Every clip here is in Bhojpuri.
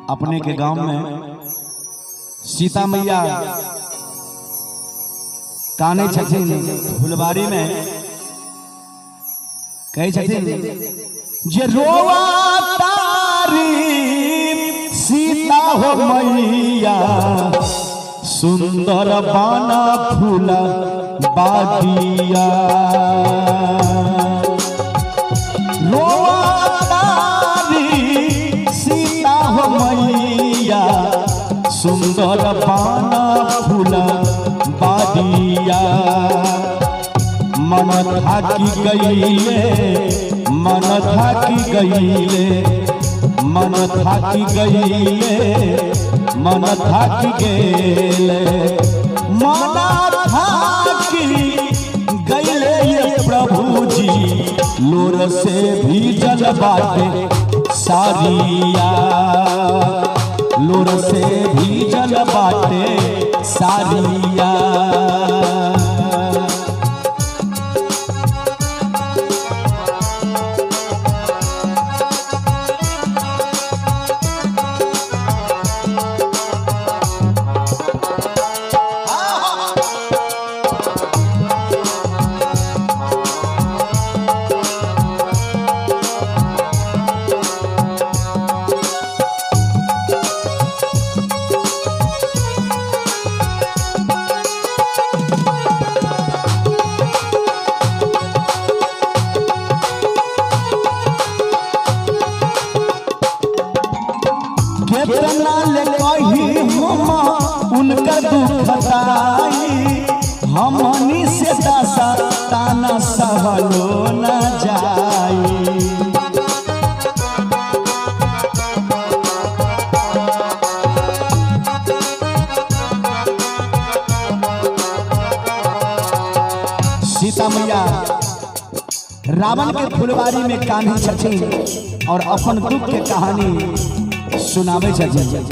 अपने के गांव में सीता मैया काने छथिन फुलबारी में कहे छथिन जे रोवा तारी सीता हो मैया सुंदर बाना फूला बादिया रोवा तारी सीता हो मैया सुंदर बाना फूला बादिया मन थाकी गईले मन थाकी गईले मन थाकी गईले मन थाकी गेले मन थाकी गईले ये प्रभु जी लोर से भी जल बाटे सारिया लोर से भी जल बाटे सारिया कितना ले कही हम उनका दुख बताई हमनी से दशा ताना सहलो न जाई सीता मैया रावण के फुलबारी में कान्ही छथिन और अपन दुख के कहानी सुनावे छथिन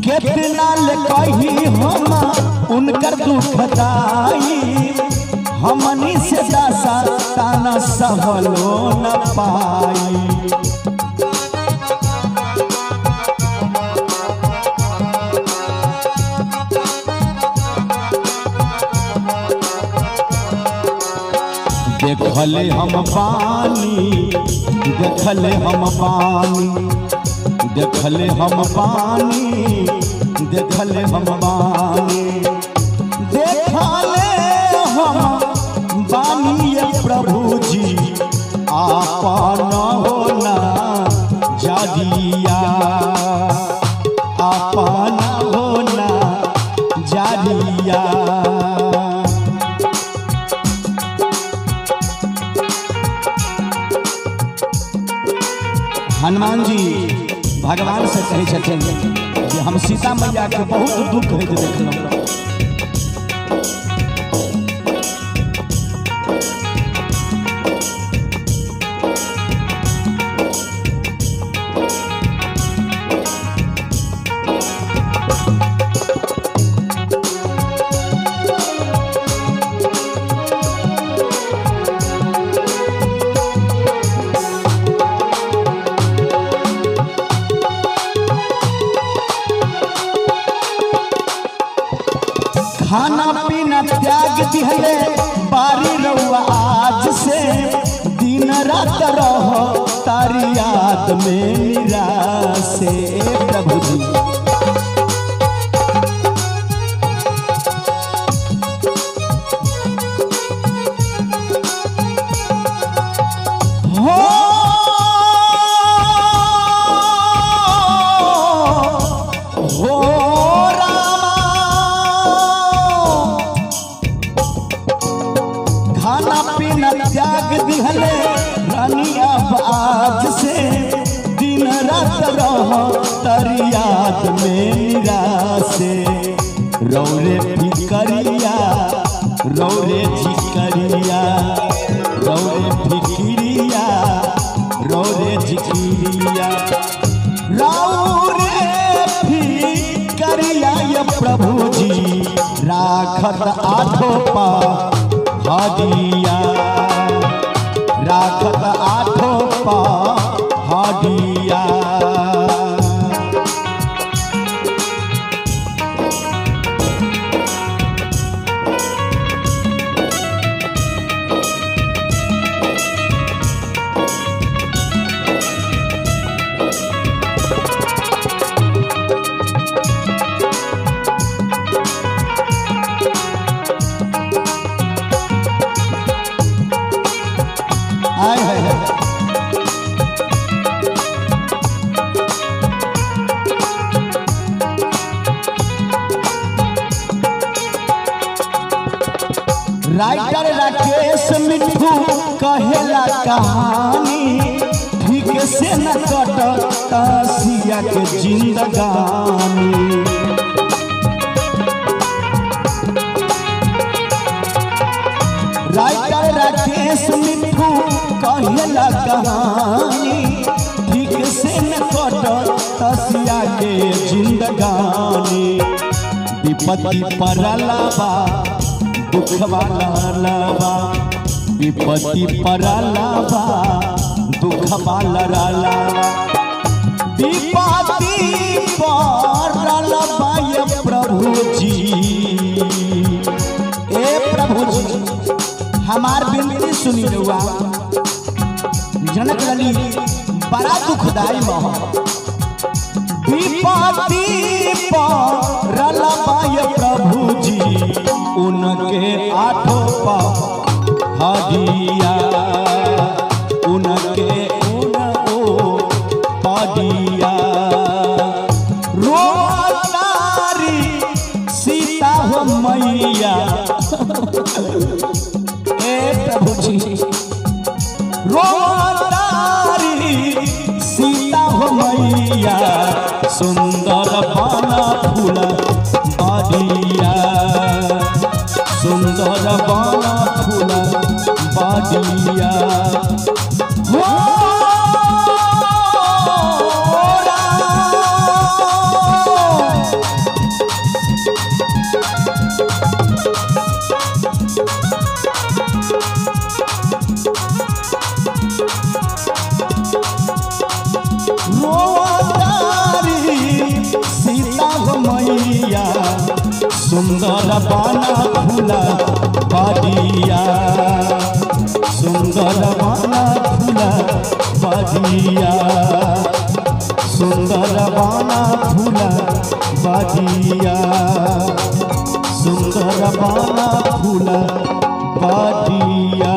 कितना ले कही हम उनकर दुख बताई हमनी से दशा ताना सहलो न पाई देखले हम पानी देखले हम पानी देखले हम पानी देखले हम पानी देखले हम बानी ये प्रभु जी आपन होना जादिया आपन होना जादिया हनुमान जी भगवान से कहे छथिन कि हम सीता मैया के बहुत दुख है देखल खाना पीना त्याग दिहले बारी रउआ आज से दिन रात रहो तारी याद में निराश से प्रभु जी खाना पीना त्याग दिहले रानी अब आज से दिन रात रहो तारी याद में निराश से रौरे फिकरिया रौरे झिकरिया रौरे फिकिरिया रौरे झिकिरिया रौरे फिकरिया ये प्रभु जी राखत आठों पा हादिया राखत आठों पा हादिया राइटर राकेश मिठू कहेला कहानी ठीक से न कटता सिया के जिंदगानी। राइटर राकेश मिठू कहेला कहानी ठीक से न कटता सिया के जिंदगानी। विपत्ति परलावा दुख वाला लावा, विपत्ति परलावा दुख वाला लावा, विपत्ति परलावा ये प्रभु जी। ए प्रभु जी हमार विनती सुनी रहुआ। जनक रली बड़ा दुखदाई मह, विपत्ति परलावा ये प्रभु जी, उनके आठों पहाड़िया, उनके पहाड़िया रोतारी सीता हो मैया। ए प्रभु जी रोतारी सीता हो मैया, सुंदर पाना फूला बाड़िया, सुंदर बाना फूला बाड़िया। सीता हो मैया, सुंदर बाना फूला बाड़िया, सुंदर बाना फूला बाड़िया, सुंदर बाना फूला बाड़िया, सुंदर बाना फूला बाड़िया।